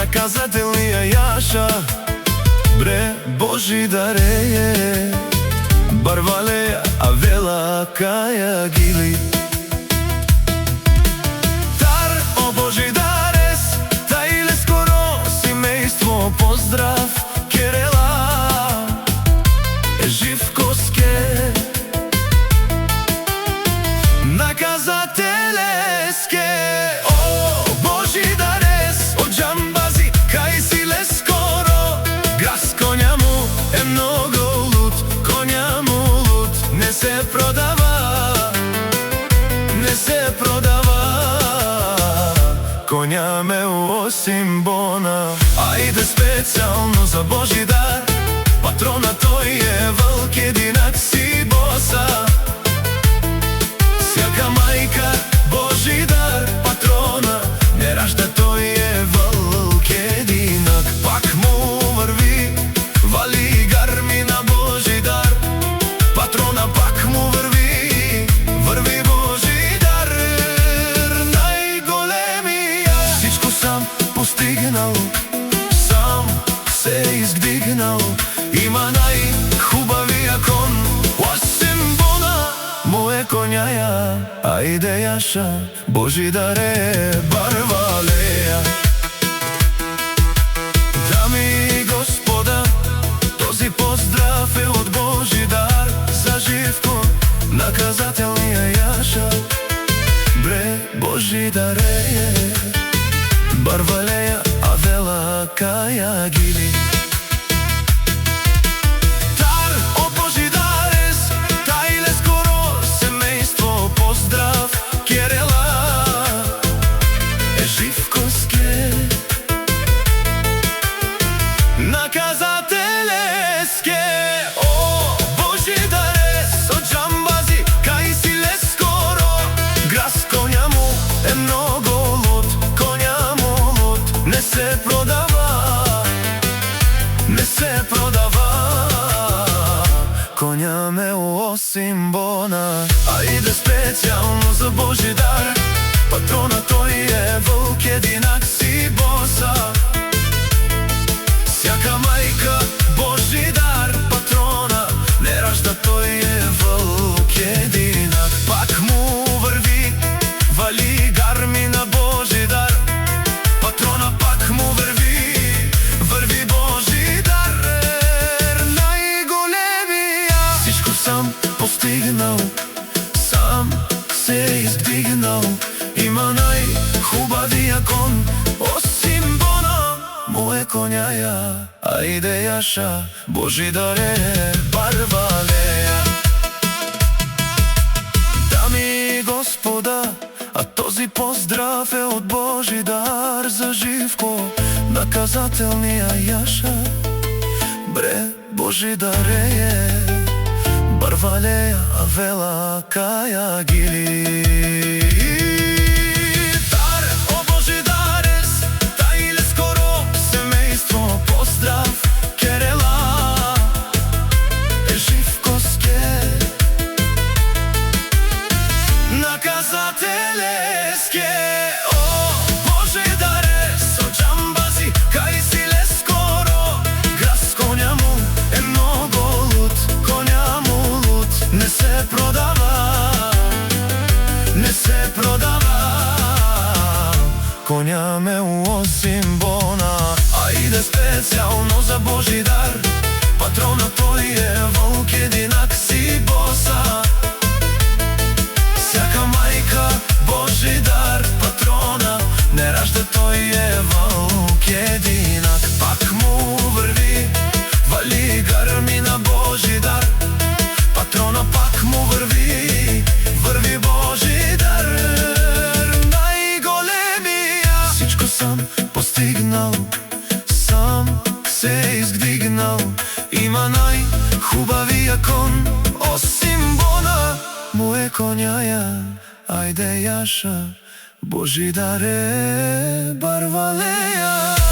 Наказателния Јаша, бре Божидар е, Барвалеја, Авела, Каја, Гили. Тар о Божидарес, таиле скоро семејство, поздрав, Керела, Живкоске, наказателеске. Se продава, не се продава, коња ме осим бона. Ајде специјално за Божидар, патрона тој е вълк единак си боса. Сјака мајка Божидар, патрона, не ражда тој е вълк единак. Пак му врви, вали гарми на Божидар, патрона пак му врви, врви Божидар, најголемија. Всичко сам постигнал, сам се издигнал, има најхубавија кон, осим бона, му е коњаја. Ајде Јаша, Божидар е, Барвалеја. Дами и господа, този поздрав е од Божидар за Живко, наказателния Јаша, бре Божидар е, Барвалеја, Авела, Каја, Гили. Тар о Божидарес, таиле скоро семејство, поздрав, Керела, Живкоске, наказателеске. Se продава, не се продава, коња ме осим бона. Ајде специјално за Божидар, патрона тој е вълк единак си боса. Сјака мајка Божидар, патрона, не ражда тој е вълк единак. Пак му врви, вали гарми на Божидар, патрона пак му врви, врви Божидар, најголемија. Всичко сам постигнал, сам се издигнал, има најхубавија кон, осим бона, му е коњаја. Ајде Јаша, Божидар е, Барвалеја. Дами и господа, а този поздрав е от Божидар за Живко, наказателния Јаша, бре Божидар е, Барвалеја, Авела, Каја, Гили. Тар о Божидарес, таиле скоро семејство, поздрав, Керела, Живкоске, наказателеске. О Божидарес, о джамбази, кај си ле скоро, глас коња му е много луд, коња му луд, не се продава, не се продава, коња ме осим бона. Ајде специјално за Божидар, патрона тој е вълк единак си боса. Сјака мајка Божидар, патрона, не ражда тој е вълк единак. Пак му врви, вали гарми на Божидар, патрона пак му врви, врви Божидар, најголемија. Всичко сам постигнал, сам се издигнал, има най-хубавия кон, осим Бона му е коњаја. Ајде Јаша, Божидаре Барвалеја.